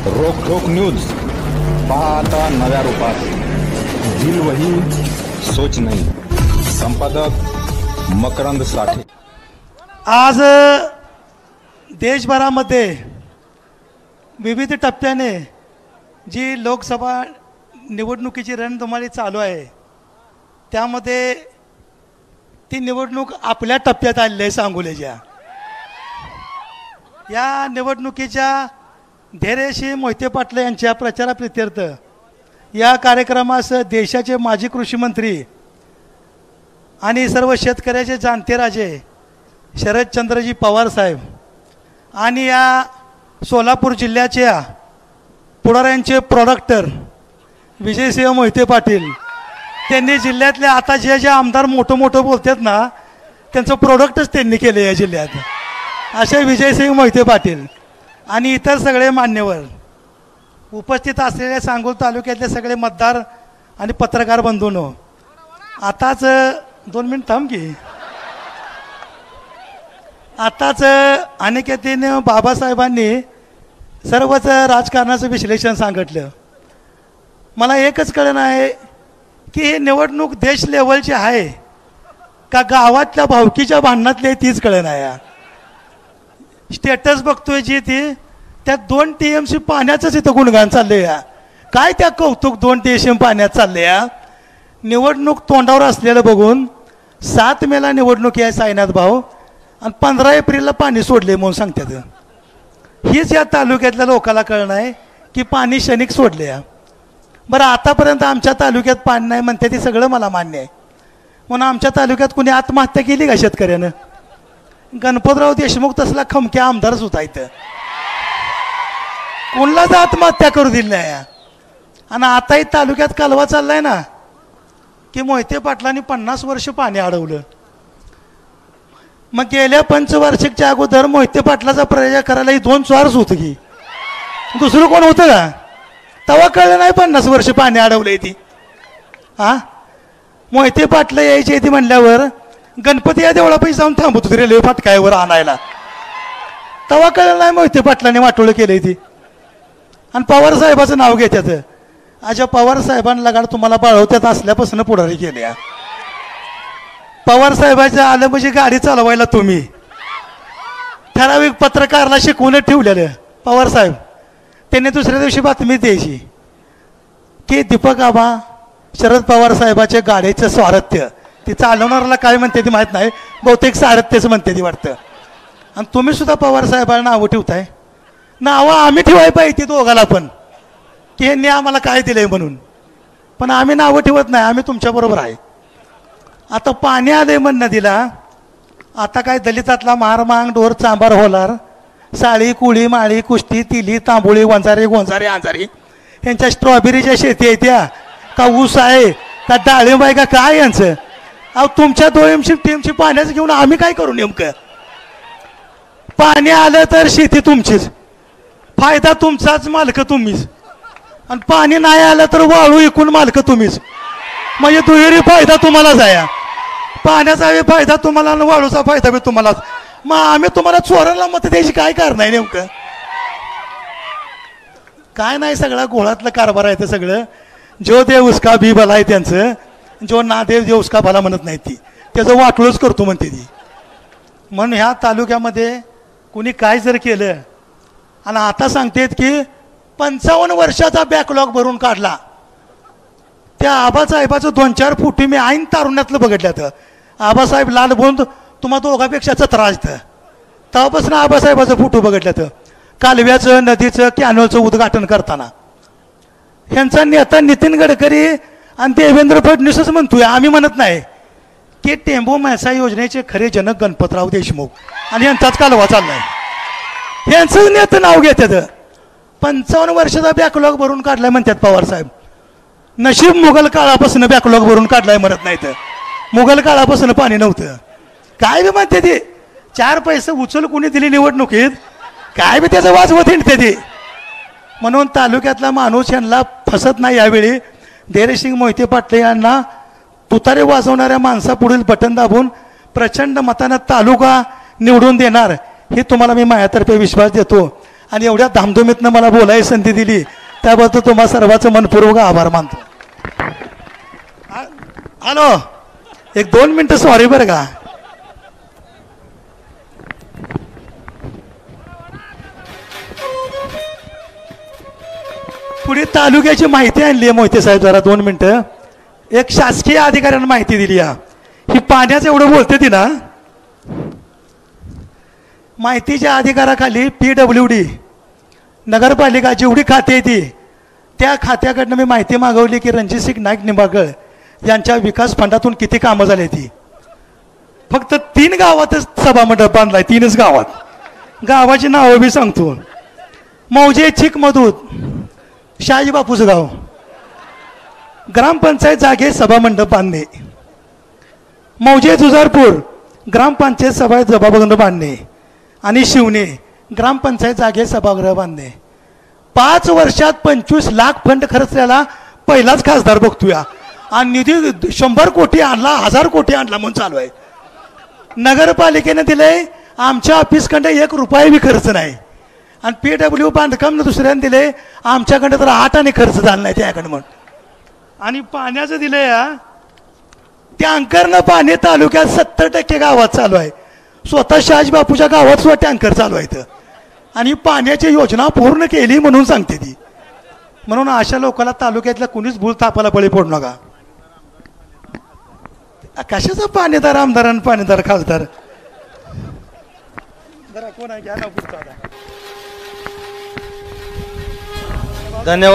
रोक न्यूज पाहता नव्या रूपात. दिल वही सोच नहीं. संपादक मकरंद साठे. आज देशभरामध्ये विविध टप्प्याने जी लोकसभा निवडणुकीची रणधुमाळी चालू आहे, त्यामध्ये ती निवडणूक आपल्या टप्प्यात आलेली आहे. सांगोल्याच्या या निवडणुकीच्या धैर्यशील मोहिते पाटील यांच्या प्रचाराप्रीत्यर्थ या कार्यक्रमास देशाचे माजी कृषी मंत्री आणि सर्व शेतकऱ्याचे जाणते राजे शरदचंद्रजी पवार साहेब आणि या सोलापूर जिल्ह्याच्या पुढाऱ्यांचे प्रोडक्टर विजयसिंह मोहिते पाटील, त्यांनी जिल्ह्यातले आता जे आमदार मोठं बोलतात ना, त्यांचं प्रोडक्टच त्यांनी केलं या जिल्ह्यात. असे विजयसिंह मोहिते पाटील आणि इतर सगळे मान्यवर उपस्थित असलेले सांगोल तालुक्यातले सगळे मतदार आणि पत्रकार बंधूंनो, आताच 2 मिनिट थांब की. आताच अनिकेतीने बाबासाहेबांनी सर्वच राजकारणाचं विश्लेषण सांगितलं. मला एकच कळलं आहे की ही निवडणूक देश लेवलची आहे का गावातल्या भावकीच्या भांडणातली तीच कळलं आहे. स्टेटस बघतोय जी ती त्यात 2 TMC पाण्याचंच इथं गुणगान चाललंय या. काय त्या कौतुक 2 TMC पाण्यात चाललंय या. निवडणूक तोंडावर असलेलं बघून 7 मेला निवडणूक आहे साईनाथ भाऊ आणि 15 एप्रिलला पाणी सोडले म्हणून सांगतात. हीच या तालुक्यातल्या लोकांना कळणं आहे की पाणी क्षणिक सोडले या. बरं, आतापर्यंत आमच्या तालुक्यात पाणी नाही म्हणते ती सगळं मला मान्य आहे. म्हणून आमच्या तालुक्यात कुणी आत्महत्या केली का शेतकऱ्यानं? गणपतराव देशमुख तसला खमक्या आमदारच होता इथं, कोणलाच आत्महत्या करू दिली नाही. आणि आताही तालुक्यात कालवा चाललाय ना की मोहिते पाटलांनी 50 वर्ष पाणी अडवलं. मग गेल्या पंचवार्षिकच्या अगोदर मोहिते पाटलाचा प्रयोग करायला ही 2 स्वार्स होतं की दुसरं कोण होतं का? तेव्हा कळलं नाही 50 वर्ष पाणी अडवलंय ती. मोहिते पाटलं यायची ती म्हणल्यावर गणपती या देवळापाशी जाऊन थांबत होती रेल्वे फाटकावर आणायला. तेव्हा कळलं नाही मोहिते पाटलांनी वाटोळं केलंय ती. आणि पवार साहेबाचं नाव घेतात. अशा पवार साहेबांना लगाड तुम्हाला बाळवत्यात असल्यापासून पुढारी केल्या. पवार साहेबाचं आलं म्हणजे गाडी चालवायला तुम्ही ठराविक पत्रकारला शिकवून ठेवलेलं पवार साहेब. त्यांनी दुसऱ्या दिवशी बातमी द्यायची की दीपक आबा शरद पवार साहेबाच्या गाडीचं स्वारथ्य, ती चालवणाऱ्याला काय म्हणते ती माहीत नाही, बहुतेक सारथ्यच म्हणते ती वाटतं. आणि तुम्ही सुद्धा पवार साहेबांना नावं ठेवताय. नावं आम्ही ठेवाय पाहिजे दोघाला पण की ह्यांनी आम्हाला काय दिलंय म्हणून, पण आम्ही नावं ठेवत नाही. आम्ही तुमच्याबरोबर आहे. आता पाणी आलंय म्हण नदीला. आता काय दलितातला मार मांग ढोर चांबार होलार साळी कुळी माळी कुस्ती तिली तांबोळी वंजारी गोंजारी आंजारी यांच्या स्ट्रॉबेरीच्या शेती आहे त्या का ऊस आहे का डाळिंब आहे का काय यांचं? अहो तुमच्या 2 TMC पाण्याचं घेऊन आम्ही काय करू? नेमकं पाणी आलं तर शेती तुमचीच, फायदा तुमचाच, मालक तुम्हीच. आणि पाणी नाही आलं तर वाळू इकून मालक तुम्हीच. म्हणजे दुहेरी फायदा तुम्हालाच आहे. पाण्याचा फायदा तुम्हाला आणि वाळूचा फायदा बी तुम्हालाच. मग आम्ही तुम्हाला चोराला मत द्यायची काय कारण आहे नेमकं? काय नाही, सगळा घोळातलं कारभार आहे ते सगळं. जो देव उसका भी भला आहे त्यांचं, जो ना देव देव उसका भला म्हणत नाही ती, त्याचं वाटोळच करतो म्हणते ती. म्हणून ह्या तालुक्यामध्ये कुणी काय जर केलं आणि आता सांगतेत की 55 वर्षाचा बॅकलॉग भरून काढला. त्या आबासाहेबाचं 2-4 फुटी मी ऐन तारुण्यातलं बघितलं. आबासाहेब लाल बोंद तुम्हा दोघापेक्षा त्रास असतं. तेव्हापासून आबासाहेबाचं फोटो बघितलं. कालव्याचं नदीचं कॅनलचं उद्घाटन करताना ह्यांचा नेता नितीन गडकरी आणि देवेंद्र फडणवीसच म्हणतोय, आम्ही म्हणत नाही की टेंबू म्हैसा योजनेचे खरे जनक गणपतराव देशमुख आणि यांचाच कालवा चाललाय. यांचं नेतं नाव घेतात. 55 वर्षाचा बॅकलॉग भरून काढलाय म्हणतात पवार साहेब. नशीब मुघल काळापासून बॅकलॉग भरून काढलाय म्हणत नाही तर मुघल काळापासून पाणी नव्हतं. काय बी म्हणते ते 4 पैसे उचल कोणी दिली निवडणुकीत, काय बी त्याचं वाजवत हिंडते ते. म्हणून तालुक्यातला माणूस यांना फसत नाही. यावेळी धैर्यसिंह मोहिते पाटील यांना तुतारे वाजवणाऱ्या माणसापुढील बटन दाबून प्रचंड मतानं तालुका निवडून देणार हे तुम्हाला मी माझ्यातर्फे विश्वास देतो. आणि एवढ्या धामधुमीतनं मला बोलायची संधी दिली त्याबद्दल तुम्हा सर्वांचं मनपूर्वक आभार मानतो. हॅलो, एक 2 मिनिटं सॉरी बरं का. पुढे तालुक्याची माहिती आणली आहे मोहिते साहेब, जरा 2 मिनिटं. एक शासकीय अधिकाऱ्यांना माहिती दिली आहे. ही पाण्याचं एवढं बोलते ती ना, माहितीच्या अधिकाराखाली PWD नगरपालिका जेवढी खाती आहे ती, त्या खात्याकडनं मी माहिती मागवली की रणजितसिंग नाईक निंबाळकर यांच्या विकास फंडातून किती कामं झाली. ती फक्त 3 गावातच सभामंडप बांधलाय, 3च गावात. गावाची नावं बी सांगतो. मौजे चिकमधूत शहाजी बापूचं गाव, ग्रामपंचायत जागे सभामंडप बांधणे. मौजे जुजारपूर ग्रामपंचायत सभागृह बांधणे. आणि शिवणे ग्रामपंचायत जागे सभागृह बांधणे. 5 वर्षात 25 लाख फंड खर्चल्याला पहिलाच खासदार बघतोया. आणि निधी 100 कोटी आणला, 1000 कोटी आणला म्हणून चालू आहे. नगरपालिकेने दिले, आमच्या ऑफिसकडे 1 रुपया बी खर्च नाही. आणि PW बांधकाम दुसऱ्याने दिले, आमच्याकडे तर 8 आणे खर्च झाला नाही त्याकडे म्हणून. आणि पाण्याचं दिलं या टँकरनं पाणी तालुक्यात 70% गावात चालू आहे. स्वतः शहाजी बापूच्या गावात सुद्धा टँकर चालू आहे. आणि पाण्याची योजना पूर्ण केली म्हणून सांगते ती. म्हणून अशा लोकांना तालुक्यातल्या कुणीच भूल तापाला बळी पडू नका. कशाचा पाणीदार आमदार आणि पाणीदार खासदार. जरा कोण आहे घ्या ना पुढचा. धन्यवाद.